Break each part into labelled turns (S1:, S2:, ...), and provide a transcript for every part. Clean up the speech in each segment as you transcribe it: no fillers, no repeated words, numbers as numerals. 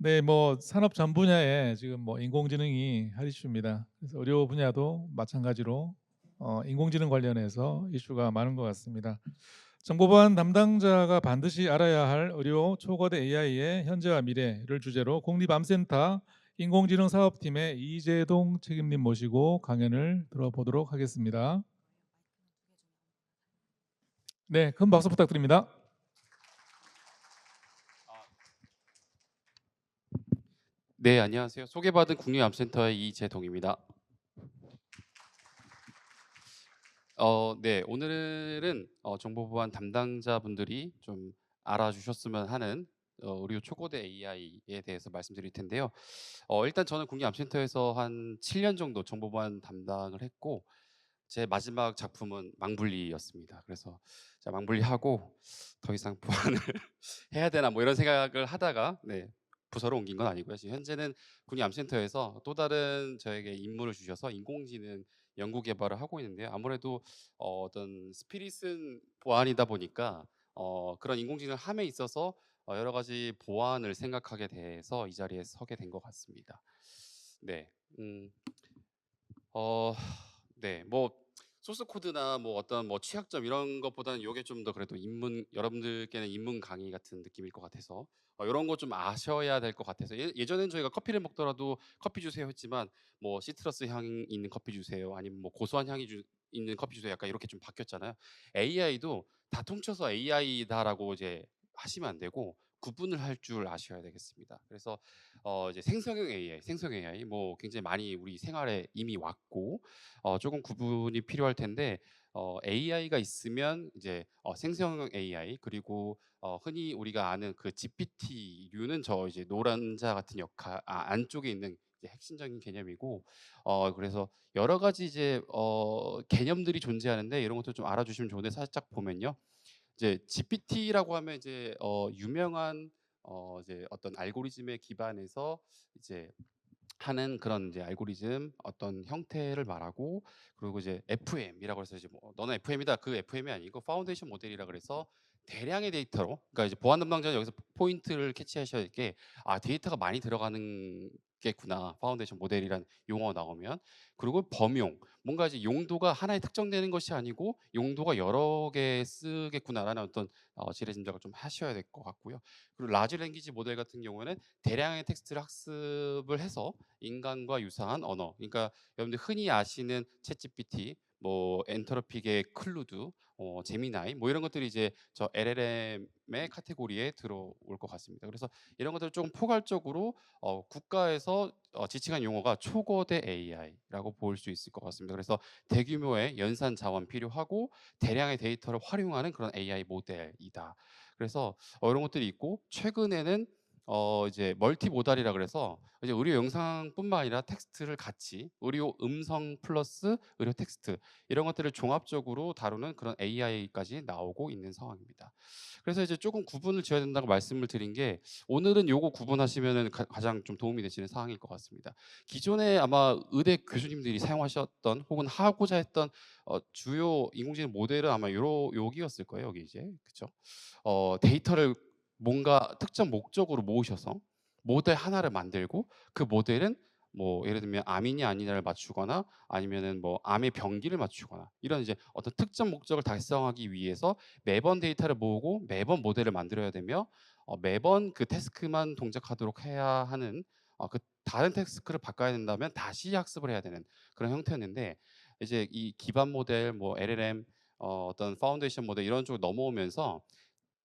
S1: 네, 뭐 산업 전 분야에 지금 뭐 인공지능이 할 이슈입니다. 그래서 의료 분야도 마찬가지로 인공지능 관련해서 이슈가 많은 것 같습니다. 정보보안 담당자가 반드시 알아야 할 의료 초거대 AI의 현재와 미래를 주제로 국립암센터 인공지능 사업팀의 이재동 책임님 모시고 강연을 들어보도록 하겠습니다. 네, 큰 박수 부탁드립니다.
S2: 네, 안녕하세요. 소개받은 국립암센터의 이재동입니다. 네, 오늘은 정보보안 담당자분들이 좀 알아주셨으면 하는 의료 초고대 AI에 대해서 말씀드릴 텐데요. 일단 저는 국립암센터에서 한 7년 정도 정보보안 담당을 했고 제 마지막 작품은 망블리였습니다. 그래서 자, 망블리하고 더 이상 보안을 해야 되나 뭐 이런 생각을 하다가 네, 부서로 옮긴 건 아니고요. 지금 현재는 국립암센터에서 또 다른 저에게 임무를 주셔서 인공지능 연구 개발을 하고 있는데요. 아무래도 어떤 스피릿은 보안이다 보니까 그런 인공지능 함에 있어서 여러 가지 보안을 생각하게 돼서 이 자리에 서게 된 것 같습니다. 네, 어, 네, 뭐 소스 코드나 뭐 어떤 뭐 취약점 이런 것보다는 이게 좀 더 그래도 여러분들께는 입문 강의 같은 느낌일 것 같아서 이런 거 좀 아셔야 될 것 같아서 예전엔 저희가 커피를 먹더라도 커피 주세요 했지만 뭐 시트러스 향 있는 커피 주세요 아니면 뭐 고소한 향이 있는 커피 주세요 약간 이렇게 좀 바뀌었잖아요. AI도 다 통쳐서 AI다라고 이제 하시면 안 되고 구분을 할 줄 아셔야 되겠습니다. 그래서 이제 생성형 AI 뭐 굉장히 많이 우리 생활에 이미 왔고 조금 구분이 필요할 텐데 AI가 있으면 이제 생성형 AI 그리고 흔히 우리가 아는 그 GPT류는 저 이제 노란자 같은 역할 안쪽에 있는 이제 핵심적인 개념이고 그래서 여러 가지 이제 개념들이 존재하는데 이런 것도 좀 알아주시면 좋은데 살짝 보면요. 이제 GPT라고 하면 이제 유명한 이제 어떤 알고리즘에 기반해서 이제 하는 그런 이제 알고리즘 어떤 형태를 말하고 그리고 이제 FM이라고 해서 이제 뭐 너는 FM이다 그 FM이 아니고 파운데이션 모델이라 그래서 대량의 데이터로 그러니까 이제 보안 담당자는 여기서 포인트를 캐치하셔야 될 게 데이터가 많이 들어가는 겠구나 파운데이션 모델이란 용어가 나오면 그리고 범용 뭔가 이제 용도가 하나에 특정되는 것이 아니고 용도가 여러 개 쓰겠구나라는 어떤 지레 짐작을 좀 하셔야 될 것 같고요. 그리고 라지 랭귀지 모델 같은 경우에는 대량의 텍스트를 학습을 해서 인간과 유사한 언어. 그러니까 여러분들 흔히 아시는 챗GPT, 뭐 엔터로픽의 클루드, 제미나이, 뭐 이런 것들이 이제 저 LLM의 카테고리에 들어올 것 같습니다. 그래서 이런 것들을 좀 포괄적으로 국가에서 지칭한 용어가 초거대 AI라고 볼 수 있을 것 같습니다. 그래서 대규모의 연산 자원 필요하고 대량의 데이터를 활용하는 그런 AI 모델이다. 그래서 이런 것들이 있고 최근에는 이제 멀티모달이라 그래서 이제 의료 영상뿐만 아니라 텍스트를 같이 의료 음성 플러스 의료 텍스트 이런 것들을 종합적으로 다루는 그런 AI까지 나오고 있는 상황입니다. 그래서 이제 조금 구분을 지어야 된다고 말씀을 드린 게 오늘은 요거 구분하시면은 가장 좀 도움이 되시는 상황일 것 같습니다. 기존에 아마 의대 교수님들이 사용하셨던 혹은 하고자 했던 주요 인공지능 모델은 아마 여기였을 거예요. 여기 이제 그쵸? 데이터를 뭔가 특정 목적으로 모으셔서 모델 하나를 만들고 그 모델은 뭐 예를 들면 암이냐 아니냐를 맞추거나 아니면은 뭐 암의 병기를 맞추거나 이런 이제 어떤 특정 목적을 달성하기 위해서 매번 데이터를 모으고 매번 모델을 만들어야 되며 매번 그 태스크만 동작하도록 해야 하는 그 다른 태스크를 바꿔야 된다면 다시 학습을 해야 되는 그런 형태였는데 이제 이 기반 모델 뭐 LLM 어떤 파운데이션 모델 이런 쪽으로 넘어오면서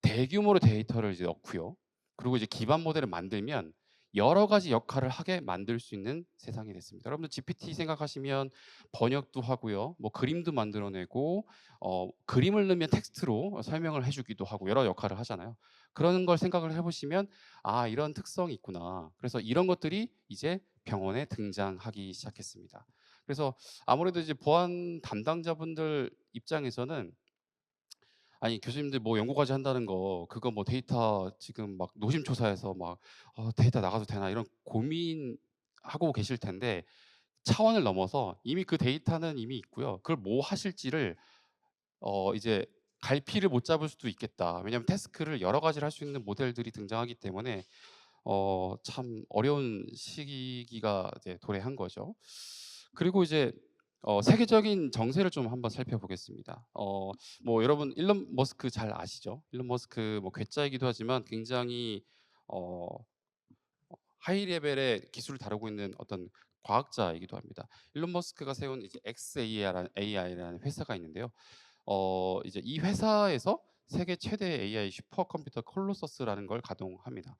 S2: 대규모로 데이터를 이제 넣고요. 그리고 이제 기반 모델을 만들면 여러 가지 역할을 하게 만들 수 있는 세상이 됐습니다. 여러분들 GPT 생각하시면 번역도 하고요. 뭐 그림도 만들어내고 그림을 넣으면 텍스트로 설명을 해주기도 하고 여러 역할을 하잖아요. 그런 걸 생각을 해보시면 이런 특성이 있구나. 그래서 이런 것들이 이제 병원에 등장하기 시작했습니다. 그래서 아무래도 이제 보안 담당자분들 입장에서는 아니 교수님들 뭐 연구까지 한다는 거 그거 뭐 데이터 지금 막 노심초사해서 막 데이터 나가도 되나 이런 고민하고 계실 텐데 차원을 넘어서 이미 그 데이터는 이미 있고요. 그걸 뭐 하실지를 이제 갈피를 못 잡을 수도 있겠다. 왜냐하면 태스크를 여러 가지를 할 수 있는 모델들이 등장하기 때문에 참 어려운 시기가 이제 도래한 거죠. 그리고 이제 세계적인 정세를 좀 한번 살펴보겠습니다. 뭐 여러분 일론 머스크 잘 아시죠? 일론 머스크 뭐 괴짜이기도 하지만 굉장히 어 하이 레벨의 기술을 다루고 있는 어떤 과학자이기도 합니다. 일론 머스크가 세운 이제 xAI라는 회사가 있는데요. 이제 이 회사에서 세계 최대 AI 슈퍼컴퓨터 콜로서스라는 걸 가동합니다.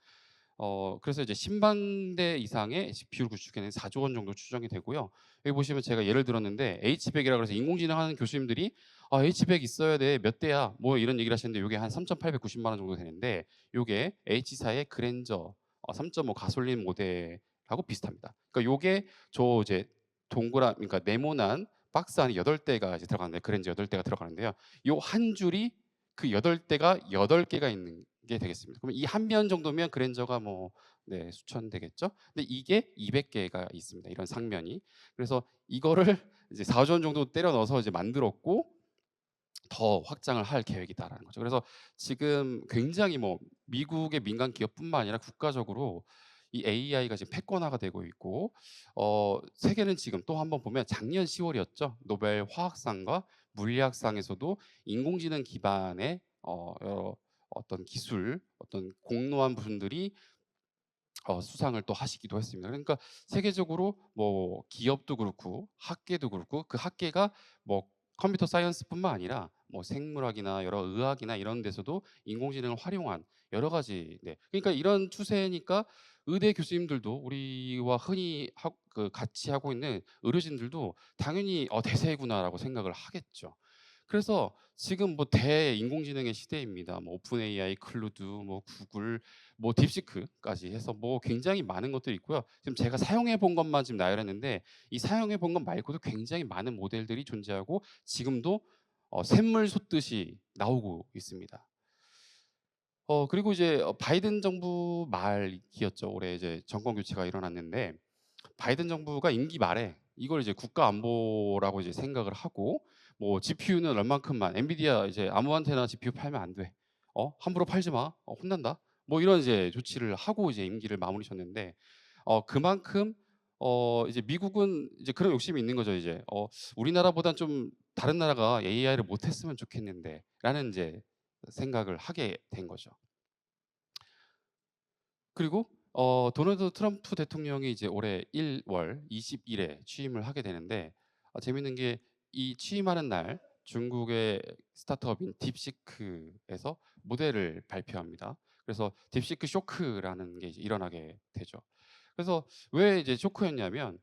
S2: 그래서 이제 10만 대 이상의 GPU를 구축해낸 4조 원 정도 추정이 되고요. 여기 보시면 제가 예를 들었는데 H100이라 그래서 인공지능 하는 교수님들이 H100 있어야 돼. 몇 대야? 뭐 이런 얘기를 하시는데 요게 한 3,890만 원 정도 되는데 요게 H사의 그랜저 3.5 가솔린 모델하고 비슷합니다. 그러니까 요게 저 이제 그러니까 네모난 박스 안에 8대가 이제 들어가는데 그랜저 8대가 들어가는데요. 요 한 줄이 그 8대가 8개가 있는 게 되겠습니다. 그럼 이 한 면 정도면 그랜저가 뭐 네, 수천 되겠죠? 근데 이게 200개가 있습니다. 이런 상면이. 그래서 이거를 이제 4조 원 정도 때려 넣어서 이제 만들었고 더 확장을 할 계획이다라는 거죠. 그래서 지금 굉장히 뭐 미국의 민간 기업뿐만 아니라 국가적으로 이 AI가 지금 패권화가 되고 있고 세계는 지금 또 한번 보면 작년 10월이었죠. 노벨 화학상과 물리학상에서도 인공지능 기반의 여러 어떤 기술, 어떤 공로한 분들이 수상을 또 하시기도 했습니다. 그러니까 세계적으로 뭐 기업도 그렇고 학계도 그렇고 그 학계가 뭐 컴퓨터 사이언스뿐만 아니라 뭐 생물학이나 여러 의학이나 이런 데서도 인공지능을 활용한 여러 가지 그러니까 이런 추세니까 의대 교수님들도 우리와 흔히 같이 하고 있는 의료진들도 당연히 대세구나라고 생각을 하겠죠. 그래서 지금 뭐 대인공지능의 시대입니다. 뭐 오픈 AI, 클루드, 뭐 구글, 뭐 딥시크까지 해서 뭐 굉장히 많은 것들이 있고요. 지금 제가 사용해 본 것만 지금 나열했는데 이 사용해 본 것 말고도 굉장히 많은 모델들이 존재하고 지금도 샘물 솟듯이 나오고 있습니다. 그리고 이제 바이든 정부 말기였죠. 올해 이제 정권 교체가 일어났는데 바이든 정부가 임기 말에 이걸 이제 국가 안보라고 이제 생각을 하고 뭐 GPU는 얼만큼만 엔비디아 이제 아무한테나 GPU 팔면 안 돼. 함부로 팔지 마. 혼난다. 뭐 이런 이제 조치를 하고 이제 임기를 마무리셨는데 그만큼 이제 미국은 이제 그런 욕심이 있는 거죠, 이제. 우리나라보단 좀 다른 나라가 AI를 못 했으면 좋겠는데라는 이제 생각을 하게 된 거죠. 그리고 도널드 트럼프 대통령이 이제 올해 1월 20일에 취임을 하게 되는데 재밌는 게 이 취임하는 날 중국의 스타트업인 딥시크에서 모델을 발표합니다. 그래서 딥시크 쇼크라는 게 이제 일어나게 되죠. 그래서 왜 이제 쇼크였냐면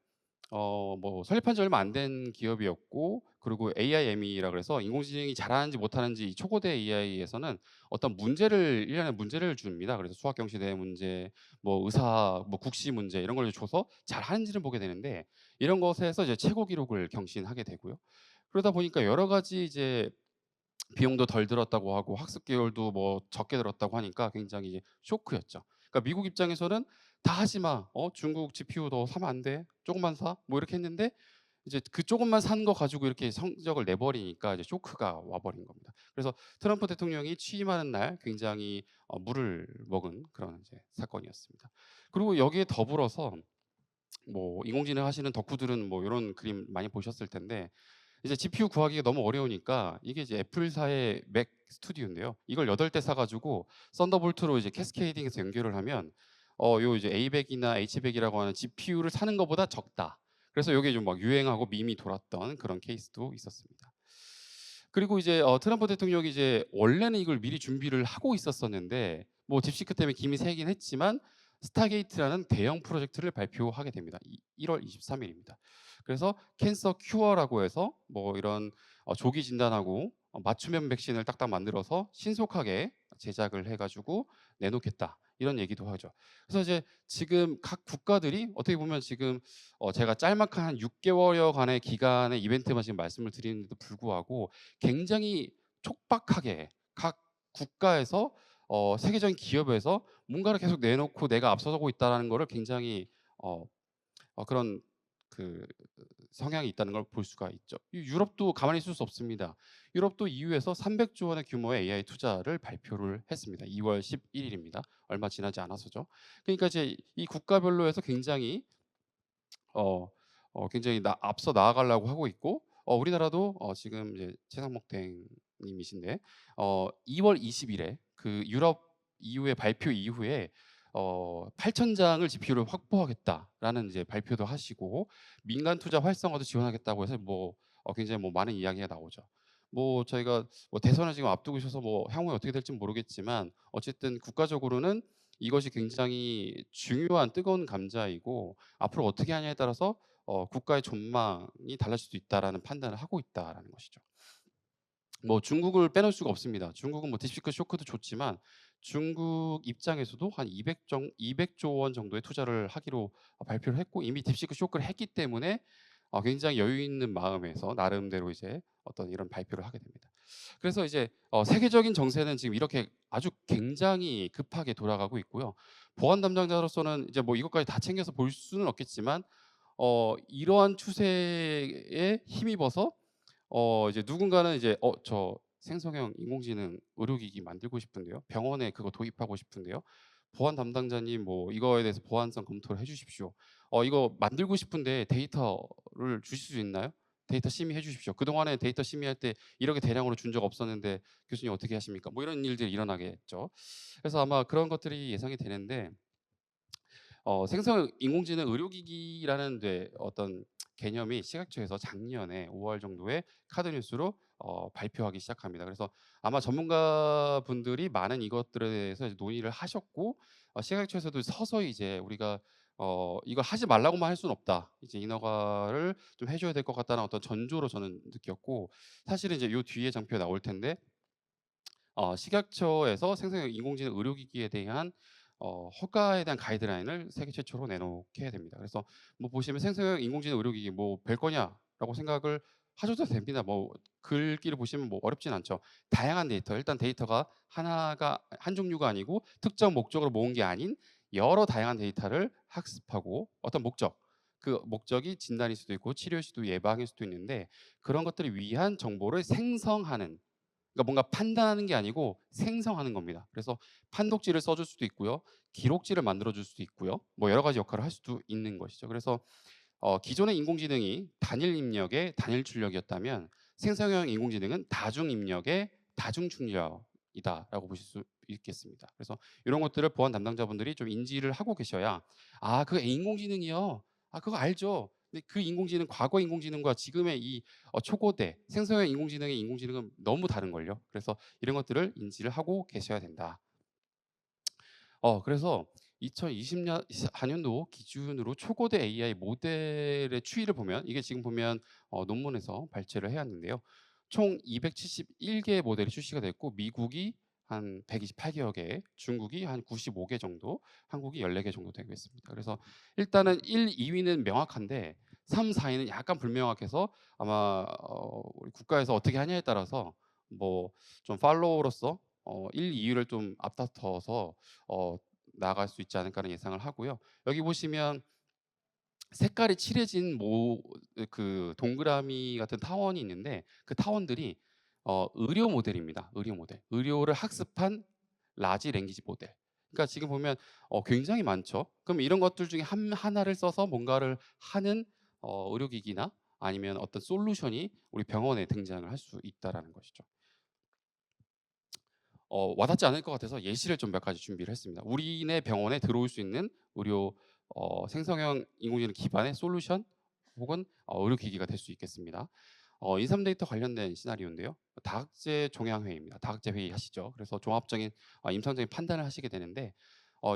S2: 뭐 설립한 지 얼마 안 된 기업이었고 그리고 AIME라 그래서 인공지능이 잘하는지 못하는지 이 초고대 AI에서는 어떤 문제를 일련의 문제를 줍니다. 그래서 수학 경시대 문제, 뭐 의사, 뭐 국시 문제 이런 걸 줘서 잘하는지를 보게 되는데 이런 것에서 이제 최고 기록을 경신하게 되고요. 그러다 보니까 여러 가지 이제 비용도 덜 들었다고 하고 학습 개월도 뭐 적게 들었다고 하니까 굉장히 이제 쇼크였죠. 그러니까 미국 입장에서는 "다 하지 마. 중국 GPU 너 사면 안 돼. 조금만 사." 뭐 이렇게 했는데 이제 그 조금만 산 거 가지고 이렇게 성적을 내 버리니까 이제 쇼크가 와 버린 겁니다. 그래서 트럼프 대통령이 취임하는 날 굉장히 물을 먹은 그런 이제 사건이었습니다. 그리고 여기에 더불어서 뭐 인공지능 하시는 덕후들은 뭐 요런 그림 많이 보셨을 텐데 이제 GPU 구하기가 너무 어려우니까 이게 이제 애플사의 맥 스튜디오인데요. 이걸 8대 사 가지고 썬더볼트로 이제 캐스케이딩해서 연결을 하면 요 이제 A100이나 H100이라고 하는 GPU를 사는 것보다 적다. 그래서 요게 좀 막 유행하고 밈이 돌았던 그런 케이스도 있었습니다. 그리고 이제 트럼프 대통령이 이제 원래는 이걸 미리 준비를 하고 있었었는데 뭐 딥시크 때문에 김이 새긴 했지만 스타게이트라는 대형 프로젝트를 발표하게 됩니다. 1월 23일입니다. 그래서 캔서 큐어라고 해서 뭐 이런 조기 진단하고 맞춤형 백신을 딱딱 만들어서 신속하게 제작을 해 가지고 내놓겠다. 이런 얘기도 하죠. 그래서 이제 지금 각 국가들이 어떻게 보면 지금 제가 짤막한 한 6개월여간의 기간의 이벤트만 지금 말씀을 드리는데도 불구하고 굉장히 촉박하게 각 국가에서 세계적인 기업에서 뭔가를 계속 내놓고 내가 앞서가고 있다라는 거를 굉장히 어 그런 그 성향이 있다는 걸 볼 수가 있죠. 유럽도 가만히 있을 수 없습니다. 유럽도 EU에서 300조 원의 규모의 AI 투자를 발표를 했습니다. 2월 11일입니다. 얼마 지나지 않아서죠. 그러니까 이제 이 국가별로 해서 굉장히 어 굉장히 앞서 나아가려고 하고 있고, 우리나라도 지금 이제 최상목 대행님이신데 2월 20일에 그 유럽 EU의 발표 이후에 8천 장을 지표를 확보하겠다라는 이제 발표도 하시고, 민간 투자 활성화도 지원하겠다고 해서 뭐 굉장히 뭐 많은 이야기가 나오죠. 뭐 저희가 뭐 대선을 지금 앞두고 있어서 뭐 향후에 어떻게 될지는 모르겠지만, 어쨌든 국가적으로는 이것이 굉장히 중요한 뜨거운 감자이고, 앞으로 어떻게 하냐에 따라서 국가의 전망이 달라질 수도 있다라는 판단을 하고 있다라는 것이죠. 뭐 중국을 빼놓을 수가 없습니다. 중국은 뭐 딥시크 쇼크도 좋지만, 중국 입장에서도 한 200조 원 정도의 투자를 하기로 발표를 했고, 이미 딥시크 쇼크를 했기 때문에 굉장히 여유 있는 마음에서 나름대로 이제 어떤 이런 발표를 하게 됩니다. 그래서 이제 세계적인 정세는 지금 이렇게 아주 굉장히 급하게 돌아가고 있고요. 보안 담당자로서는 이제 뭐 이것까지 다 챙겨서 볼 수는 없겠지만, 이러한 추세에 힘입어서 이제 누군가는 이제 저 생성형 인공지능 의료기기 만들고 싶은데요. 병원에 그거 도입하고 싶은데요. 보안 담당자님 뭐 이거에 대해서 보안성 검토를 해 주십시오. 이거 만들고 싶은데 데이터를 주실 수 있나요? 데이터 심의해 주십시오. 그동안에 데이터 심의할 때 이렇게 대량으로 준 적 없었는데 교수님 어떻게 하십니까? 뭐 이런 일들이 일어나겠죠. 그래서 아마 그런 것들이 예상이 되는데, 생성 인공지능 의료기기라는 데 어떤 개념이 시각처에서 작년에 5월 정도에 카드 뉴스로 발표하기 시작합니다. 그래서 아마 전문가분들이 많은 이것들에 대해서 이제 논의를 하셨고, 시각처에서도 서서히 이제 우리가 이걸 하지 말라고만 할 수는 없다. 이제 인허가를 좀 해줘야 될 것 같다는 어떤 전조로 저는 느꼈고, 사실은 이제 요 뒤에 장표에 나올 텐데, 식약처에서 생성형 인공지능 의료기기에 대한 허가에 대한 가이드라인을 세계 최초로 내놓게 됩니다. 그래서 뭐 보시면 생성형 인공지능 의료기기 뭐 별거냐라고 생각을 하셔도 됩니다. 뭐 글귀를 보시면 뭐 어렵진 않죠. 다양한 데이터, 일단 데이터가 하나가 한 종류가 아니고 특정 목적으로 모은 게 아닌 여러 다양한 데이터를 학습하고, 어떤 목적, 그 목적이 진단일 수도 있고 치료일 수도 예방일 수도 있는데, 그런 것들을 위한 정보를 생성하는, 그러니까 뭔가 판단하는 게 아니고 생성하는 겁니다. 그래서 판독지를 써줄 수도 있고요, 기록지를 만들어줄 수도 있고요, 뭐 여러 가지 역할을 할 수도 있는 것이죠. 그래서 기존의 인공지능이 단일 입력의 단일 출력이었다면, 생성형 인공지능은 다중 입력의 다중 출력이다라고 보실 수 있겠습니다. 그래서 이런 것들을 보안 담당자분들이 좀 인지를 하고 계셔야, 아, 그 인공지능이요. 아, 그거 알죠. 근데 그 인공지능, 과거 인공지능과 지금의 이 초고대 생성형 인공지능의 인공지능은 너무 다른 걸요. 그래서 이런 것들을 인지를 하고 계셔야 된다. 그래서 2020년 4년도 기준으로 초고대 AI 모델의 추이를 보면, 이게 지금 보면 논문에서 발제를 해왔는데요. 총 271개의 모델이 출시가 됐고, 미국이 한 128개여 개, 중국이 한 95개 정도, 한국이 14개 정도 되고 있습니다. 그래서 일단은 1, 2위는 명확한데 3, 4위는 약간 불명확해서, 아마 우리 국가에서 어떻게 하냐에 따라서 뭐 좀 팔로우로서 1, 2위를 좀 앞다퉈서 어 나아갈 수 있지 않을까 하는 예상을 하고요. 여기 보시면 색깔이 칠해진 그 동그라미 같은 타원이 있는데, 그 타원들이 의료 모델입니다. 의료 모델. 의료를 학습한 라지 랭귀지 모델. 그러니까 지금 보면 굉장히 많죠. 그럼 이런 것들 중에 하나를 써서 뭔가를 하는 의료기기나 아니면 어떤 솔루션이 우리 병원에 등장을 할 수 있다라는 것이죠. 와닿지 않을 것 같아서 예시를 좀 몇 가지 준비를 했습니다. 우리네 병원에 들어올 수 있는 의료 생성형 인공지능 기반의 솔루션 혹은 의료기기가 될 수 있겠습니다. 인삼 데이터 관련된 시나리오인데요. 다학제 종양회의입니다. 다학제 회의 하시죠. 그래서 종합적인 임상적인 판단을 하시게 되는데,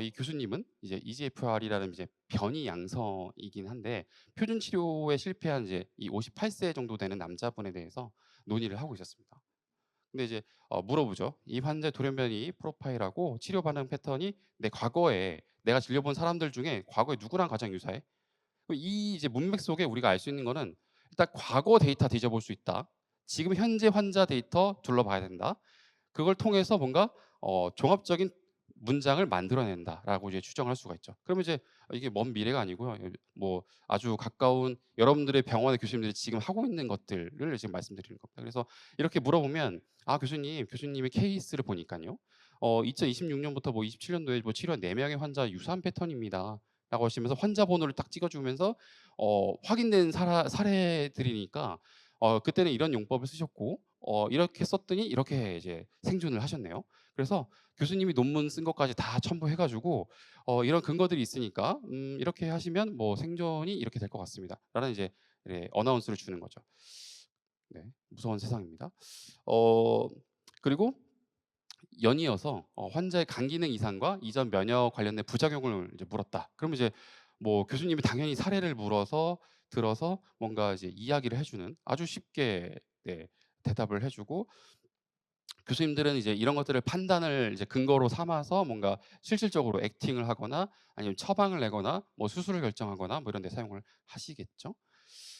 S2: 이 교수님은 이제 EGFR이라는 이제 변이 양성이긴 한데, 표준 치료에 실패한 이제 이 58세 정도 되는 남자분에 대해서 논의를 하고 있었습니다. 근데 이제 물어보죠. 이 환자의 돌연변이 프로파일하고 치료 반응 패턴이 내 과거에 내가 진료본 사람들 중에 과거에 누구랑 가장 유사해? 이 이제 문맥 속에 우리가 알 수 있는 거는, 일단 과거 데이터 뒤져볼 수 있다. 지금 현재 환자 데이터 둘러봐야 된다. 그걸 통해서 뭔가 종합적인 문장을 만들어낸다라고 이제 추정할 수가 있죠. 그러면 이제 이게 먼 미래가 아니고요. 뭐 아주 가까운 여러분들의 병원의 교수님들이 지금 하고 있는 것들을 지금 말씀드리는 겁니다. 그래서 이렇게 물어보면 "아 교수님의 케이스를 보니깐요. 2026년부터 뭐 27년도에 뭐 치료한 4 명의 환자 유사한 패턴입니다."라고 하시면서 환자 번호를 딱 찍어 주면서 확인된 사례들이니까 그때는 이런 용법을 쓰셨고 이렇게 썼더니 이렇게 이제 생존을 하셨네요. 그래서 교수님이 논문 쓴 것까지 다 첨부해 가지고 이런 근거들이 있으니까 이렇게 하시면 뭐 생존이 이렇게 될 것 같습니다.'라는 이제 네, 어나운스를 주는 거죠. 네, 무서운 세상입니다. 어 그리고 연이어서 환자의 간 기능 이상과 이전 면역 관련된 부작용을 이제 물었다. 그러면 이제 뭐 교수님이 당연히 사례를 들어서 뭔가 이제 이야기를 해주는 아주 쉽게 네, 대답을 해주고 교수님들은 이제 이런 것들을 판단을 이제 근거로 삼아서 뭔가 실질적으로 액팅을 하거나 아니면 처방을 내거나 뭐 수술을 결정하거나 뭐 이런 데 사용을 하시겠죠.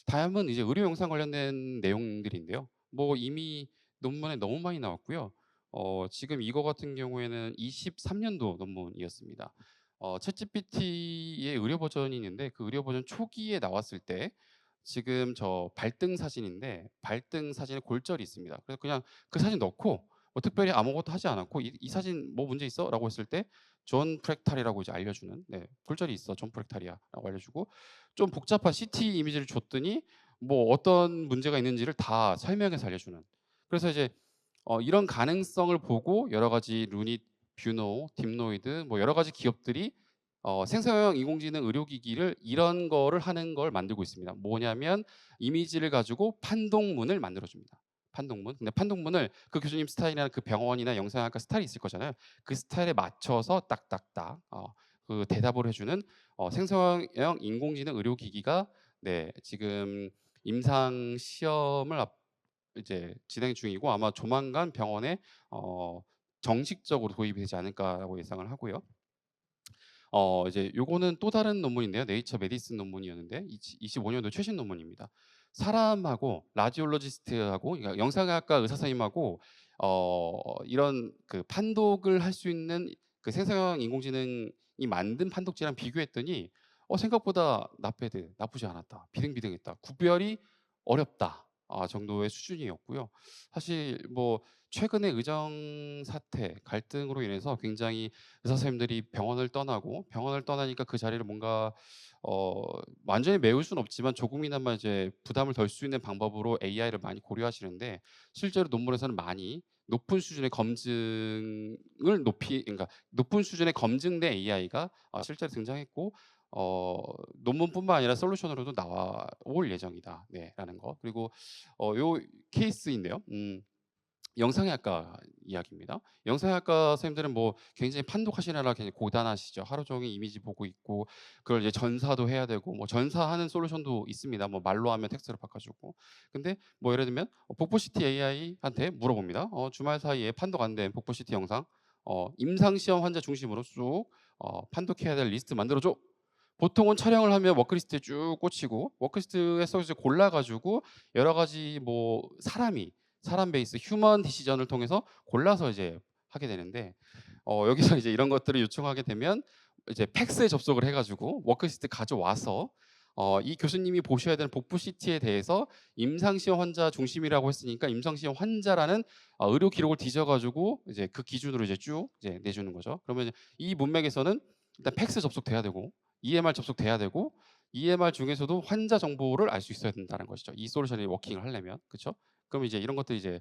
S2: 다음은 이제 의료 영상 관련된 내용들인데요. 뭐 이미 논문에 너무 많이 나왔고요. 지금 이거 같은 경우에는 23년도 논문이었습니다. 챗GPT의 의료 버전이 있는데 그 의료 버전 초기에 나왔을 때 지금 저 발등 사진인데 발등 사진에 골절이 있습니다. 그래서 그냥 그 사진 넣고 뭐 특별히 아무것도 하지 않았고 "이 사진 뭐 문제 있어?"라고 했을 때 존 프랙탈이라고 이제 알려주는 네, "골절이 있어. 존 프랙탈이야."라고 알려주고 좀 복잡한 CT 이미지를 줬더니 뭐 어떤 문제가 있는지를 다 설명해서 알려주는. 그래서 이제 이런 가능성을 보고 여러 가지 루닛, 뷰노, 딥노이드 뭐 여러 가지 기업들이 생성형 인공지능 의료기기를 이런 거를 하는 걸 만들고 있습니다. 뭐냐면 이미지를 가지고 판독문을 만들어 줍니다. 판독문. 근데 판독문을 그 교수님 스타일이나 그 병원이나 영상학과 스타일이 있을 거잖아요. 그 스타일에 맞춰서 딱딱딱 그 대답을 해주는 생성형 인공지능 의료기기가 네, 지금 임상 시험을 이제 진행 중이고 아마 조만간 병원에 정식적으로 도입이 되지 않을까라고 예상을 하고요. 이제 요거는 또 다른 논문인데요. 네이처 메디슨 논문이었는데 25년도 최신 논문입니다. 사람하고 라디올로지스트하고 그러니까 영상의학과 의사 선생님하고 이런 그 판독을 할 수 있는 그 생성형 인공지능이 만든 판독지랑 비교했더니 생각보다 나쁘지 않았다. 비등비등했다. 구별이 어렵다. 정도의 수준이었고요. 사실 뭐 최근의 의정 사태, 갈등으로 인해서 굉장히 의사 선생님들이 병원을 떠나니까 그 자리를 뭔가 어 완전히 메울 수는 없지만 조금이나마 이제 부담을 덜 수 있는 방법으로 AI를 많이 고려하시는데 실제로 논문에서는 많이 높은 수준의 검증을 그러니까 높은 수준의 검증된 AI가 실제로 등장했고 논문뿐만 아니라 솔루션으로도 나올 예정이다. 네, 라는 거. 그리고 요 케이스인데요. 영상의학과 이야기입니다. 영상의학과 선생님들은 뭐 굉장히 판독하시느라 굉장히 고단하시죠. 하루 종일 이미지 보고 있고 그걸 이제 전사도 해야 되고 뭐 전사하는 솔루션도 있습니다. 뭐 말로 하면 텍스트로 바꿔주고. 근데 뭐 예를 들면 복부CT AI한테 물어봅니다. 주말 사이에 판독 안 된 복부CT 영상 임상 시험 환자 중심으로 쭉 판독해야 될 리스트 만들어줘. 보통은 촬영을 하면 워크리스트에 쭉 꽂히고 워크리스트에서 이제 골라가지고 여러 가지 뭐 사람 베이스 휴먼 디시전을 통해서 골라서 이제 하게 되는데 여기서 이제 이런 것들을 요청하게 되면 이제 팩스에 접속을 해가지고 워크시트 가져와서 이 교수님이 보셔야 되는 복부 CT에 대해서 임상시험 환자 중심이라고 했으니까 임상시험 환자라는 의료 기록을 뒤져가지고 이제 그 기준으로 이제 쭉 이제 내주는 거죠. 그러면 이제 이 문맥에서는 일단 팩스 접속돼야 되고 EMR 접속돼야 되고 EMR 중에서도 환자 정보를 알 수 있어야 된다는 것이죠. 이 솔루션이 워킹을 하려면 그렇죠? 그럼 이제 이런 것들이 이제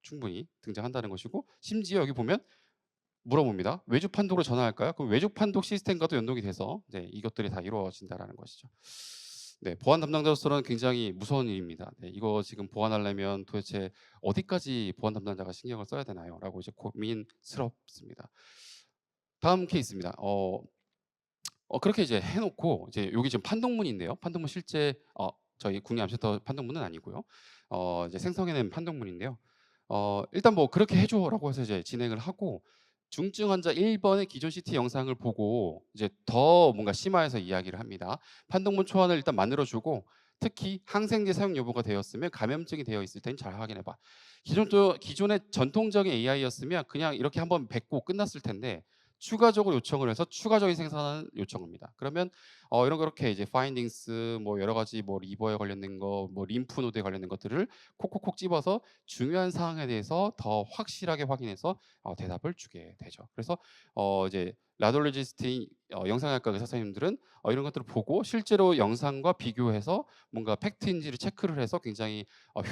S2: 충분히 등장한다는 것이고 심지어 여기 보면 물어봅니다. 외주 판독으로 전환할까요? 그럼 외주 판독 시스템과도 연동이 돼서 이제 이것들이 다 이루어진다라는 것이죠. 네, 보안 담당자로서는 굉장히 무서운 일입니다. 네, 이거 지금 보완하려면 도대체 어디까지 보안 담당자가 신경을 써야 되나요? 라고 이제 고민스럽습니다. 다음 케이스입니다. 그렇게 이제 해 놓고 이제 여기 지금 판독문인데요. 판독문 실제 저희 국립암센터 판독문은 아니고요. 이제 생성해낸 판독문인데요. 일단 뭐 "그렇게 해 줘."라고 해서 이제 진행을 하고 중증 환자 1 번의 기존 CT 영상을 보고 이제 더 뭔가 심화해서 이야기를 합니다. 판독문 초안을 일단 만들어 주고 특히 항생제 사용 여부가 되었으면 감염증이 되어 있을 때는 잘 확인해 봐. 기존의 전통적인 AI였으면 그냥 이렇게 한번 뱉고 끝났을 텐데 추가적으로 요청을 해서 추가적인 생산을 요청합니다. 그러면 이런 그렇게 이제 findings 뭐 여러 가지 뭐 리버에 관련된 거, 뭐 림프 노드에 관련된 것들을 콕콕콕 집어서 중요한 사항에 대해서 더 확실하게 확인해서 대답을 주게 되죠. 그래서 이제 라디올로지스트인 영상학과 의사 선생님들은 이런 것들을 보고 실제로 영상과 비교해서 뭔가 팩트인지를 체크를 해서 굉장히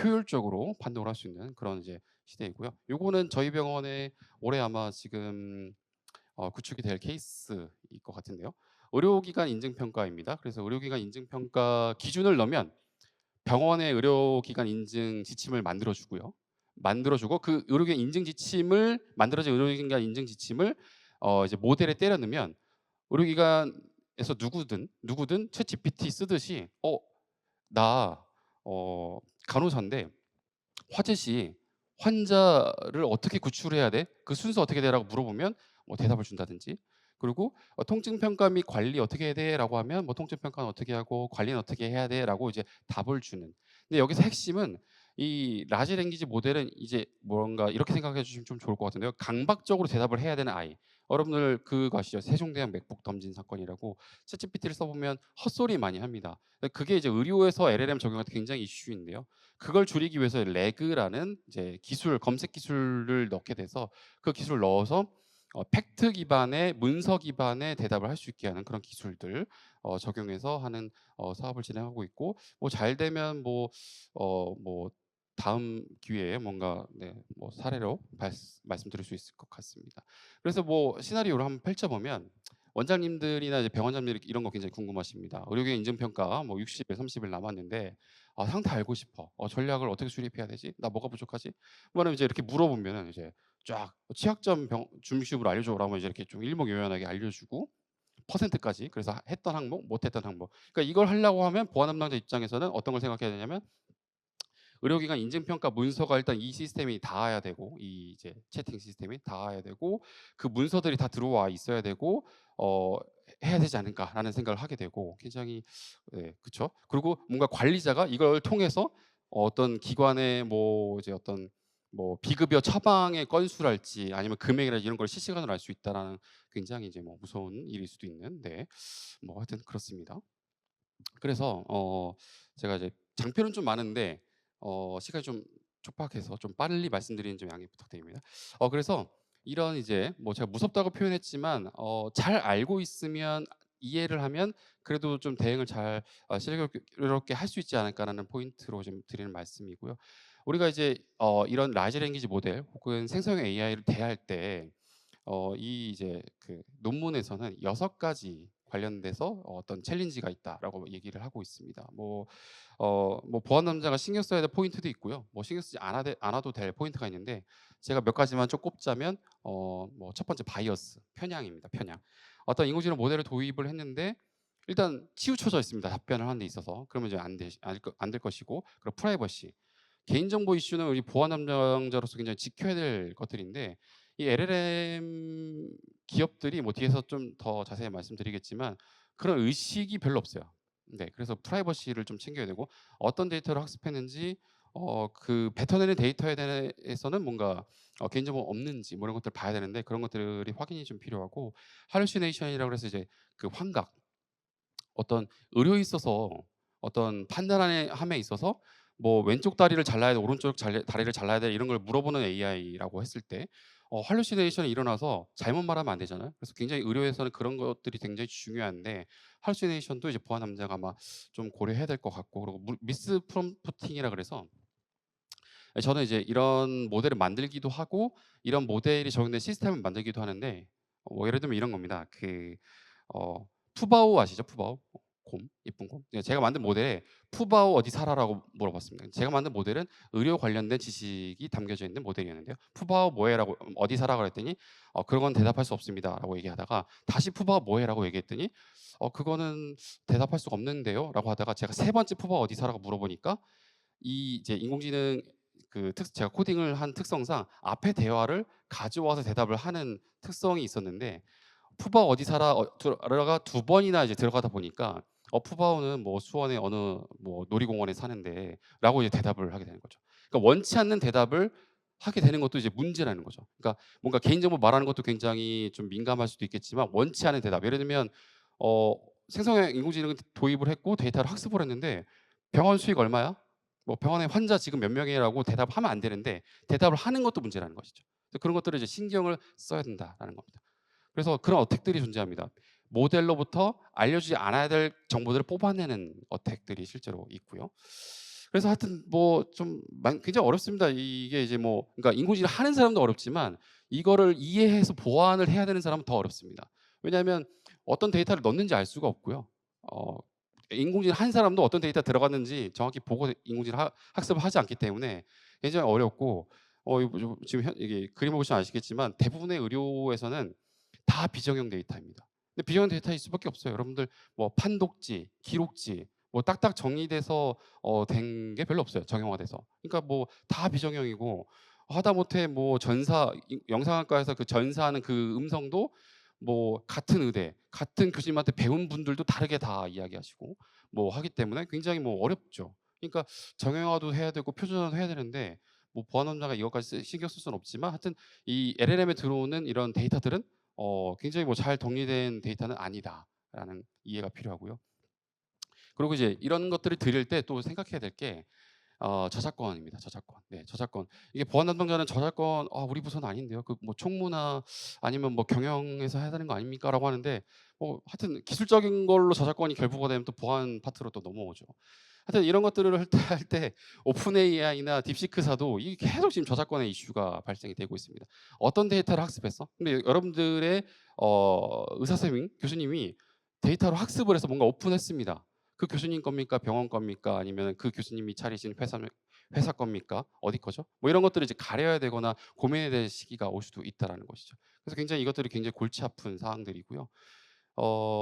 S2: 효율적으로 판독을 할 수 있는 그런 이제 시대이고요. 요거는 저희 병원에 올해 아마 지금 구축이 될 케이스일 것 같은데요. 의료기관 인증평가입니다. 그래서 의료기관 인증평가 기준을 넣으면 병원의 의료기관 인증 지침을 만들어주고요. 만들어주고 그 의료기관 인증 지침을 만들어진 의료기관 인증 지침을 이제 모델에 때려 넣으면 의료기관에서 누구든 챗 GPT 쓰듯이 나 간호사인데 화재 시 환자를 어떻게 구출해야 돼? 그 순서 어떻게 돼라고 물어보면 뭐 대답을 준다든지 그리고 통증 평가 및 관리 어떻게 해야 돼라고 하면 뭐 통증 평가는 어떻게 하고 관리는 어떻게 해야 돼라고 이제 답을 주는. 근데 여기서 핵심은 이 라지 랭귀지 모델은 이제 뭔가 이렇게 생각해 주시면 좀 좋을 것 같은데요. 강박적으로 대답을 해야 되는 아이. 여러분들 그거 아시죠? 세종대왕 맥북 덤진 사건이라고 챗GPT를 써보면 헛소리 많이 합니다. 그게 이제 의료에서 LLM 적용할 때 굉장히 이슈인데요. 그걸 줄이기 위해서 레그라는 이제 기술, 검색 기술을 넣게 돼서 그 기술을 넣어서 팩트 기반의 문서 기반의 대답을 할 수 있게 하는 그런 기술들 적용해서 하는 사업을 진행하고 있고 뭐 잘 되면 뭐 다음 기회에 뭔가 뭐 사례로 말씀드릴 수 있을 것 같습니다. 그래서 뭐 시나리오를 한번 펼쳐보면 원장님들이나 이제 병원장님들이 이런 거 굉장히 궁금하십니다. 의료기관 인증평가 뭐 60일, 30일 남았는데 상태 알고 싶어. 전략을 어떻게 수립해야 되지? 나 뭐가 부족하지? 뭐냐면 이제 이렇게 물어보면은 이제 쫙 취약점 중심으로 알려줘라고 하면 이제 이렇게 좀 일목요연하게 알려주고 퍼센트까지 그래서 했던 항목, 못했던 항목. 그러니까 이걸 하려고 하면 보안 담당자 입장에서는 어떤 걸 생각해야 되냐면 의료기관 인증평가 문서가 일단 이 시스템이 닿아야 되고 이 이제 채팅 시스템이 닿아야 되고 그 문서들이 다 들어와 있어야 되고 해야 되지 않을까라는 생각을 하게 되고 굉장히 그렇죠. 그리고 뭔가 관리자가 이걸 통해서 어떤 기관의 뭐 이제 어떤 뭐 비급여 처방의 건수랄지 아니면 금액이랄지 이런 걸 실시간으로 알 수 있다라는 굉장히 이제 뭐 무서운 일일 수도 있는 뭐 하여튼 그렇습니다. 그래서 제가 이제 장표는 좀 많은데 시간이 좀 촉박해서 좀 빨리 말씀드리는 좀 양해 부탁드립니다. 그래서 이런 이제 뭐 제가 무섭다고 표현했지만 잘 알고 있으면 이해를 하면 그래도 좀 대응을 잘 슬기롭게 할 수 있지 않을까라는 포인트로 좀 드리는 말씀이고요. 우리가 이제 이런 라지 랭귀지 모델 혹은 생성형 AI를 대할 때 이 이제 그 논문에서는 6가지 관련돼서 어떤 챌린지가 있다라고 얘기를 하고 있습니다. 뭐 보안 담당자가 신경 써야 될 포인트도 있고요. 뭐 신경 쓰지 않아도 될 포인트가 있는데 제가 몇 가지만 좀 꼽자면 뭐 첫 번째 바이어스, 편향입니다. 편향. 어떤 인공지능 모델을 도입을 했는데 일단 치우쳐져 있습니다. 답변을 하는 데 있어서. 그러면 이제 안 될 것이고 그리고 프라이버시. 개인정보 이슈는 우리 보안 담당자로서 굉장히 지켜야 될 것들인데 이 LLM 기업들이 뭐 뒤에서 좀 더 자세히 말씀드리겠지만 그런 의식이 별로 없어요. 네, 그래서 프라이버시를 좀 챙겨야 되고 어떤 데이터를 학습했는지 그 뱉어내는 데이터에 대해서는 뭔가 개인정보 없는지 뭐 이런 것들 봐야 되는데 그런 것들이 확인이 좀 필요하고 할루시네이션이라고 해서 이제 그 환각 어떤 의료에 있어서 어떤 판단하는 함에 있어서 뭐 왼쪽 다리를 잘라야 돼, 오른쪽 다리를 잘라야 돼 이런 걸 물어보는 AI라고 했을 때 할루시네이션이 일어나서 잘못 말하면 안 되잖아요. 그래서 굉장히 의료에서는 그런 것들이 굉장히 중요한데 할루시네이션도 이제 보안 담당자가 아마 좀 고려해야 될 것 같고 그리고 미스 프롬프팅이라 그래서 저는 이제 이런 모델을 만들기도 하고 이런 모델이 적용된 시스템을 만들기도 하는데 뭐 예를 들면 이런 겁니다. 푸바오 아시죠? 푸바오 곰 예쁜 곰. 제가 만든 모델에 푸바오 어디 살아라고 물어봤습니다. 제가 만든 모델은 의료 관련된 지식이 담겨져 있는 모델이었는데요. 푸바오 뭐해라고 어디 살아 그랬더니 그런 건 대답할 수 없습니다라고 얘기하다가 다시 푸바오 뭐해라고 얘기했더니 그거는 대답할 수가 없는데요라고 하다가 제가 세 번째 푸바오 어디 살아라고 물어보니까 이 이제 인공지능 제가 코딩을 한 특성상 앞에 대화를 가져와서 대답을 하는 특성이 있었는데 푸바 어디 살아 가 두 번이나 이제 들어가다 보니까 푸바오는 뭐 수원의 어느 뭐 놀이공원에 사는데라고 이제 대답을 하게 되는 거죠. 그러니까 원치 않는 대답을 하게 되는 것도 이제 문제라는 거죠. 그러니까 뭔가 개인정보 말하는 것도 굉장히 좀 민감할 수도 있겠지만 원치 않은 대답. 예를 들면 어 생성형 인공지능을 도입을 했고 데이터를 학습을 했는데 "병원 수익 얼마야?" 뭐 "병원에 환자 지금 몇 명이라고 대답하면 안 되는데 대답을 하는 것도 문제라는 것이죠. 그래서 그런 것들을 이제 신경을 써야 된다라는 겁니다. 그래서 그런 어택들이 존재합니다. 모델로부터 알려주지 않아야 될 정보들을 뽑아내는 어택들이 실제로 있고요. 그래서 하여튼 뭐 좀 굉장히 어렵습니다. 이게 이제 뭐 그러니까 인공지능 하는 사람도 어렵지만 이거를 이해해서 보완을 해야 되는 사람은 더 어렵습니다. 왜냐하면 어떤 데이터를 넣는지 알 수가 없고요. 어 인공지능 한 사람도 어떤 데이터 들어갔는지 정확히 보고 인공지능 학습을 하지 않기 때문에 굉장히 어렵고 이거 지금 이게 그림을 보시면 아시겠지만 대부분의 의료에서는 다 비정형 데이터입니다. 근데 비정형 데이터일 수밖에 없어요. 여러분들 뭐 판독지, 기록지 뭐 딱딱 정리돼서 된 게 별로 없어요. 정형화돼서. 그러니까 뭐 다 비정형이고 하다못해 뭐 영상학과에서 그 전사하는 그 음성도 뭐 같은 의대, 같은 교수님한테 배운 분들도 다르게 다 이야기하시고 뭐 하기 때문에 굉장히 뭐 어렵죠. 그러니까 정형화도 해야 되고 표준화도 해야 되는데 뭐 보안원자가 이것까지 신경 쓸 수는 없지만 하여튼 이 LLM에 들어오는 이런 데이터들은 굉장히 뭐 잘 정리된 데이터는 아니다라는 이해가 필요하고요. 그리고 이제 이런 것들을 드릴 때 또 생각해야 될 게 저작권입니다. 저작권. 네, 저작권. 이게 보안 담당자는 저작권 우리 부서는 아닌데요. 그 뭐 총무나 아니면 뭐 경영에서 해야 되는 거 아닙니까라고 하는데 뭐 하여튼 기술적인 걸로 저작권이 결부가 되면 또 보안 파트로 또 넘어오죠. 하여튼 이런 것들을 할 때 오픈 AI나 딥시크사도 이 계속 지금 저작권의 이슈가 발생이 되고 있습니다. 어떤 데이터를 학습했어? 근데 여러분들의 의사 선생님, 교수님이 데이터로 학습을 해서 뭔가 오픈했습니다. 그 교수님 겁니까? 병원 겁니까? 아니면 그 교수님이 차리신 회사 겁니까? 어디 거죠? 뭐 이런 것들을 이제 가려야 되거나 고민해야 될 시기가 올 수도 있다라는 것이죠. 그래서 굉장히 이것들이 굉장히 골치 아픈 사항들이고요.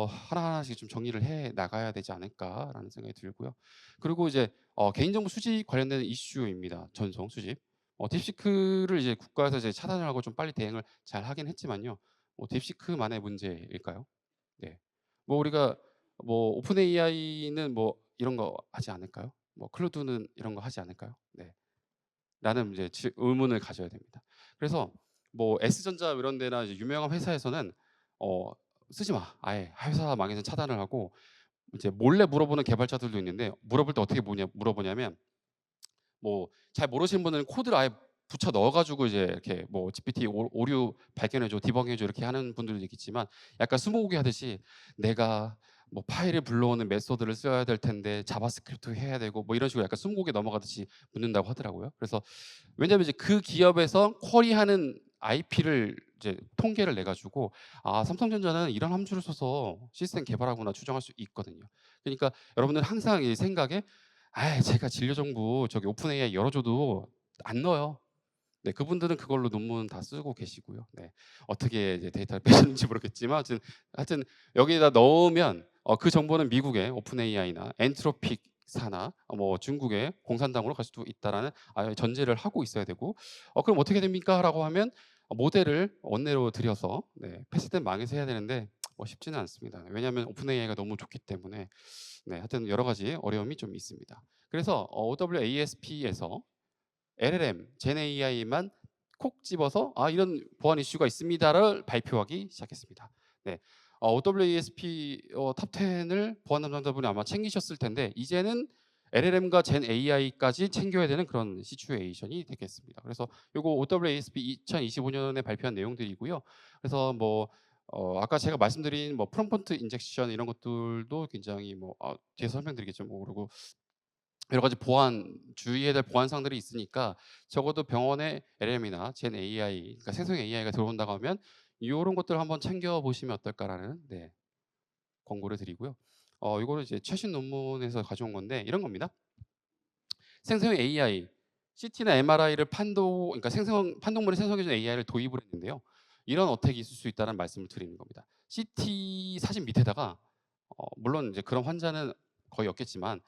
S2: 하나하나씩 좀 정리를 해 나가야 되지 않을까라는 생각이 들고요. 그리고 이제 개인정보 수집 관련된 이슈입니다. 전송 수집. 딥시크를 이제 국가에서 이제 차단을 하고 좀 빨리 대응을 잘 하긴 했지만요. 딥시크만의 문제일까요? 네. 뭐 우리가 뭐 오픈 AI는 뭐 이런 거 하지 않을까요? 뭐 클루드는 이런 거 하지 않을까요? 네. 라는 이제 의문을 가져야 됩니다. 그래서 뭐 S전자 이런 데나 이제 유명한 회사에서는 어 쓰지 마. 아예 회사 망해서 차단을 하고 이제 몰래 물어보는 개발자들도 있는데 물어볼 때 어떻게 물어보냐면 뭐 잘 모르시는 분들은 코드를 아예 붙여 넣어 가지고 이제 이렇게 뭐 GPT 오류 발견해 줘, 디버깅해 줘 이렇게 하는 분들도 있겠지만 약간 스무고개 하듯이 내가 뭐 파일을 불러오는 메소드를 써야 될 텐데 자바스크립트 해야 되고 뭐 이런 식으로 약간 스무고개 넘어가듯이 묻는다고 하더라고요. 그래서 왜냐면 이제 그 기업에서 쿼리하는 IP를 이제 통계를 내 가지고 '아 삼성전자는 이런 함수를 써서 시스템 개발하구나.' 추정할 수 있거든요. 그러니까 여러분들 항상 이 생각에 '아이 제가 진료 정보 저기 오픈 AI 열어 줘도 안 넣어요.' 네, 그분들은 그걸로 논문 다 쓰고 계시고요. 네. 어떻게 이제 데이터를 빼셨는지 모르겠지만 하여튼 여기에다 넣으면 그 정보는 미국의 오픈 AI나 엔트로픽사나 뭐 중국의 공산당으로 갈 수도 있다라는 전제를 하고 있어야 되고 그럼 어떻게 됩니까?라고 하면 모델을 원내로 들여서 패스된 망에서 해야 되는데 뭐 쉽지는 않습니다. 왜냐하면 오픈 AI가 너무 좋기 때문에 하여튼 여러 가지 어려움이 좀 있습니다. 그래서 OWASP에서 LLM, Gen AI만 콕 집어서 이런 보안 이슈가 있습니다를 발표하기 시작했습니다. 네. OWASP 탑 10을 보안 담당자분이 아마 챙기셨을 텐데 이제는 LLM과 Gen AI까지 챙겨야 되는 그런 시츄에이션이 되겠습니다. 그래서 요거 OWASP 2025년에 발표한 내용들이고요. 그래서 뭐 아까 제가 말씀드린 뭐 프롬프트 인젝션 이런 것들도 굉장히 뭐 뒤에서 설명드리겠죠. 뭐 그리고 여러 가지 주의해야 될 보안 사항들이 있으니까 적어도 병원에 LLM이나 젠 AI, 그러니까 생성 AI가 들어온다고 하면 요런 것들을 한번 챙겨 보시면 어떨까라는 권고를 드리고요. 이거를 이제 최신 논문에서 가져온 건데 이런 겁니다. 생성 AI, CT나 MRI를 그러니까 판독물을 생성해 주는 AI를 도입을 했는데요. 이런 어택이 있을 수 있다는 말씀을 드리는 겁니다. CT 사진 밑에다가 물론 이제 그런 환자는 거의 없겠지만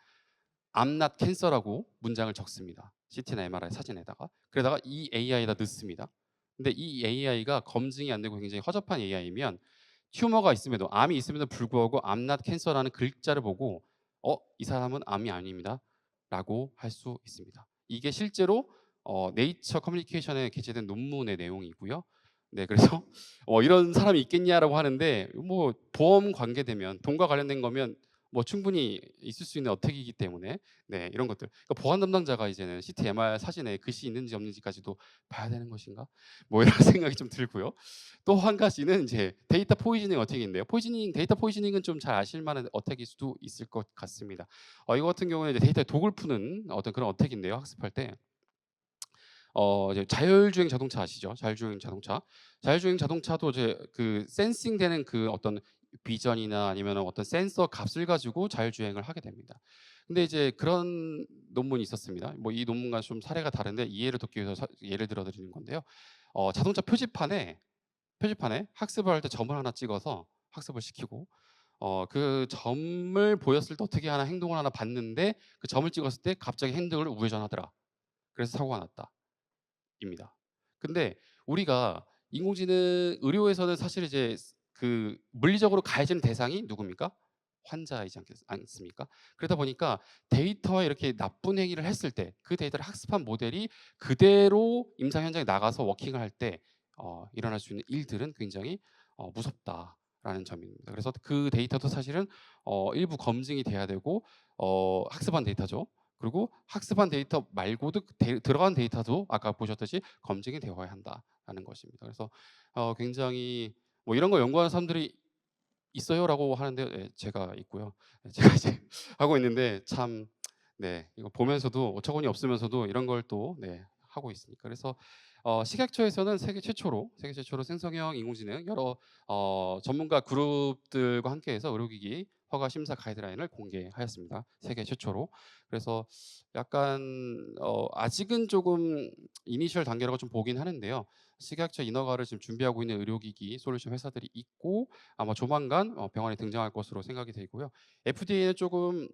S2: I'm not cancer라고 문장을 적습니다. CT나 MRI 사진에다가. 그러다가 이 AI에다 넣습니다. 근데 이 AI가 검증이 안 되고 굉장히 허접한 AI면 튜머가 있음에도 암이 있음에도 불구하고 I'm not cancer라는 글자를 보고 이 사람은 암이 아닙니다라고 할 수 있습니다. 이게 실제로 네이처 커뮤니케이션에 게재된 논문의 내용이고요. 네, 그래서 이런 사람이 있겠냐라고 하는데 뭐 보험 관계되면 돈과 관련된 거면 뭐 충분히 있을 수 있는 어택이기 때문에 네, 이런 것들. 그러니까 보안 담당자가 이제는 CT, MR 사진에 글씨 있는지 없는지까지도 봐야 되는 것인가? 뭐 이런 생각이 좀 들고요. 또 한 가지는 이제 데이터 포이즈닝 어택인데요. 데이터 포이즈닝은 좀 잘 아실 만한 어택일 수도 있을 것 같습니다. 이거 같은 경우는 이제 데이터에 독을 푸는 어떤 그런 어택인데요. 학습할 때 이제 자율주행 자동차 아시죠? 자율주행 자동차. 자율주행 자동차도 이제 그 센싱되는 그 어떤 비전이나 아니면은 어떤 센서 값을 가지고 자율주행을 하게 됩니다. 근데 이제 그런 논문이 있었습니다. 뭐 이 논문과 좀 사례가 다른데 이해를 돕기 위해서 예를 들어 드리는 건데요. 자동차 표지판에 학습을 할 때 점을 하나 찍어서 학습을 시키고 그 점을 보였을 때 어떻게 하나 행동을 하나 봤는데 그 점을 찍었을 때 갑자기 핸들을 우회전하더라. 그래서 사고가 났다. 입니다. 근데 우리가 인공지능 의료에서는 사실 이제 그 물리적으로 가해지는 대상이 누굽니까? 환자이지 않습니까? 그러다 보니까 데이터에 이렇게 나쁜 행위를 했을 때 그 데이터를 학습한 모델이 그대로 임상 현장에 나가서 워킹을 할 때 일어날 수 있는 일들은 굉장히 무섭다라는 점입니다. 그래서 그 데이터도 사실은 일부 검증이 돼야 되고 학습한 데이터죠. 그리고 학습한 데이터 말고도 들어간 데이터도 아까 보셨듯이 검증이 되어야 한다라는 것입니다. 그래서 굉장히 뭐 이런 거 연구하는 사람들이 있어요라고 하는데 예, 제가 있고요. 예, 제가 이제 하고 있는데 참 네, 이거 보면서도 어처구니 없으면서도 이런 걸 또 네, 하고 있으니까. 그래서 식약처에서는 세계 최초로 생성형 인공지능 여러 전문가 그룹들과 함께해서 의료기기 허가 심사 가이드라인을 공개하였습니다. 세계 최초로. 그래서 약간 아직은 조금 이니셜 단계라고 좀 보긴 하는데요. 식약처 인허가를 지금 준비하고 있는 의료기기 솔루션 회사들이 있고 아마 조만간 병원에 등장할 것으로 생각이 되고요. FDA는 조금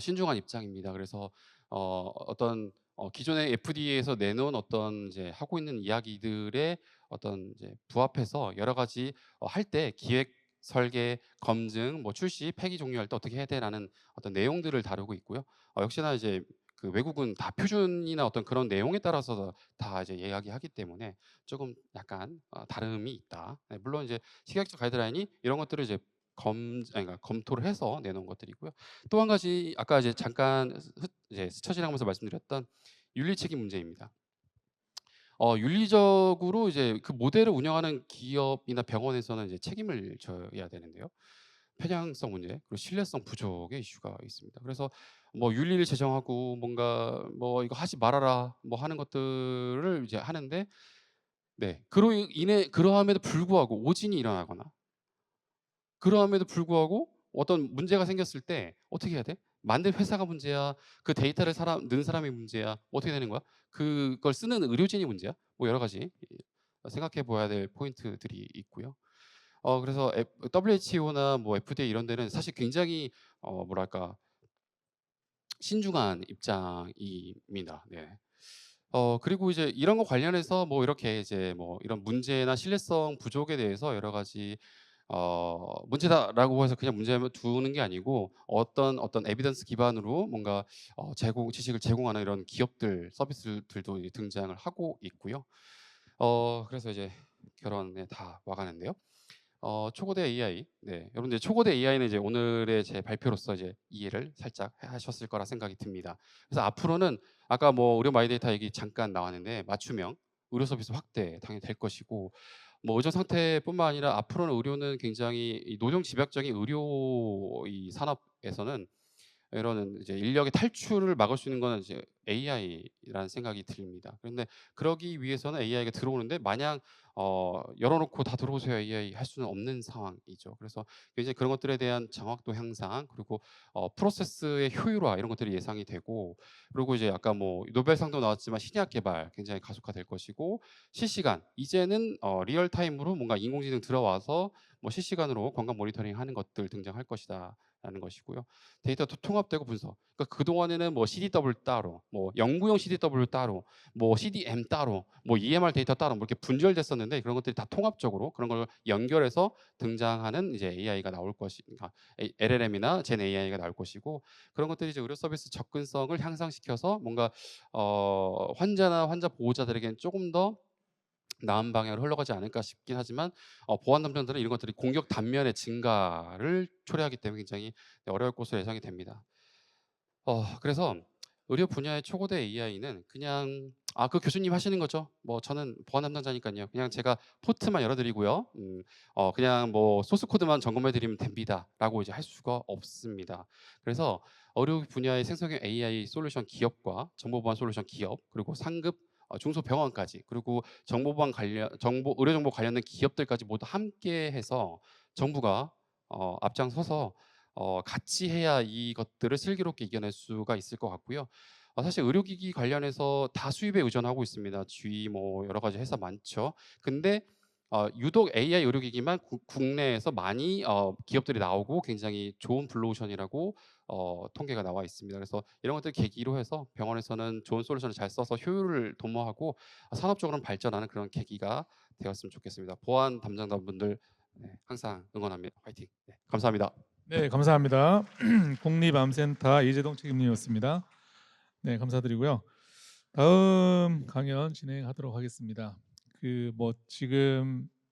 S2: 신중한 입장입니다. 그래서 어떤 기존의 FDA에서 내놓은 어떤 이제 하고 있는 이야기들의 어떤 이제 부합해서 여러 가지 할 때 기획, 설계, 검증, 뭐 출시, 폐기 종료할 때 어떻게 해야 돼라는 어떤 내용들을 다루고 있고요. 역시나 이제 그 외국은 다 표준이나 어떤 그런 내용에 따라서 다 이제 이야기하기 때문에 조금 약간 다름이 있다. 네, 물론 이제 식약처 가이드라인이 이런 것들을 이제 그러니까 검토를 해서 내놓은 것들이고요. 또 한 가지 아까 이제 잠깐 이제 스쳐 지나가면서 말씀드렸던 윤리 책임 문제입니다. 윤리적으로 이제 그 모델을 운영하는 기업이나 병원에서는 이제 책임을 져야 되는데요. 편향성 문제 그리고 신뢰성 부족의 이슈가 있습니다. 그래서 뭐 윤리를 제정하고 뭔가 뭐 "이거 하지 말아라." 뭐 하는 것들을 이제 하는데 네 그로 인해 그러함에도 불구하고 오진이 일어나거나 그럼에도 불구하고 어떤 문제가 생겼을 때 어떻게 해야 돼? 만든 회사가 문제야? 그 데이터를 넣은 사람이 문제야? 어떻게 되는 거야? 그걸 쓰는 의료진이 문제야? 뭐 여러 가지 생각해 봐야 될 포인트들이 있고요. 그래서 WHO나 뭐 FDA 이런 데는 사실 굉장히 뭐랄까 신중한 입장입니다. 네. 그리고 이제 이런 거 관련해서 뭐 이렇게 이제 뭐 이런 문제나 신뢰성 부족에 대해서 여러 가지 문제다라고 해서 그냥 문제만 두는 게 아니고 어떤 에비던스 기반으로 뭔가 지식을 제공하는 이런 기업들, 서비스들도 이제 등장을 하고 있고요. 그래서 이제 결론에 다 와 가는데요. 초고대 AI. 네. 여러분들 초고대 AI는 이제 오늘의 제 발표로서 이제 이해를 살짝 하셨을 거라 생각이 듭니다. 그래서 앞으로는 아까 뭐 의료 마이데이터 얘기 잠깐 나왔는데 맞춤형 의료 서비스 확대 당연히 될 것이고 뭐 의존 상태뿐만 아니라 앞으로는 의료는 굉장히 이 노동 집약적인 의료 이 산업에서는 이런 이제 인력의 탈출을 막을 수 있는 거는 이제 AI라는 생각이 듭니다. 그런데 그러기 위해서는 AI가 들어오는데 마냥 열어놓고 다 들어오세요 AI 할 수는 없는 상황이죠. 그래서 굉장히 그런 것들에 대한 정확도 향상 그리고 프로세스의 효율화 이런 것들이 예상이 되고 그리고 이제 아까 뭐 노벨상도 나왔지만 신약 개발 굉장히 가속화될 것이고 실시간 이제는 리얼 타임으로 뭔가 인공지능 들어와서 뭐 실시간으로 건강 모니터링 하는 것들 등장할 것이다. 된다라는 것이고요. 데이터도 통합되고 분석. 그러니까 그동안에는 뭐 CDW 따로, 뭐 연구용 CDW 따로, 뭐 CDM 따로, 뭐 EMR 데이터 따로 뭐 이렇게 분절됐었는데 그런 것들이 다 통합적으로 그런 걸 연결해서 등장하는 이제 AI가 나올 것이, 그러니까 LLM이나 젠 AI가 나올 것이고 그런 것들이 이제 의료 서비스 접근성을 향상시켜서 뭔가 환자나 환자 보호자들에게는 조금 더 나은 방향으로 흘러가지 않을까 싶긴 하지만 보안 담당자들은 이런 것들이 공격 단면의 증가를 초래하기 때문에 굉장히 어려울 것으로 예상이 됩니다. 그래서 의료 분야의 초거대 AI는 그냥 그 교수님 하시는 거죠. 뭐 저는 보안 담당자니까요. 그냥 제가 포트만 열어드리고요. 그냥 뭐 소스 코드만 점검해드리면 됩니다.라고 이제 할 수가 없습니다. 그래서 의료 분야의 생성형 AI 솔루션 기업과 정보보안 솔루션 기업 그리고 상급 중소병원까지 그리고 정보보안 관련 의료 정보 관련된 기업들까지 모두 함께해서 정부가 앞장서서 같이 해야 이것들을 슬기롭게 이겨낼 수가 있을 것 같고요. 사실 의료기기 관련해서 다 수입에 의존하고 있습니다. GE 뭐 여러 가지 회사 많죠. 근데 유독 AI 의료기기만 국내에서 많이 기업들이 나오고 굉장히 좋은 블루오션이라고 통계가 나와 있습니다. 그래서 이런 것들 계기로 해서 병원에서는 좋은 솔루션을 잘 써서 효율을 도모하고 산업적으로는 발전하는 그런 계기가 되었으면 좋겠습니다. 보안 담당자분들 항상 응원합니다. 화이팅. 네, 감사합니다.
S1: 네, 감사합니다. 국립암센터 이재동 책임님이었습니다. 네, 감사드리고요. 다음 강연 진행하도록 하겠습니다. 그 뭐 지금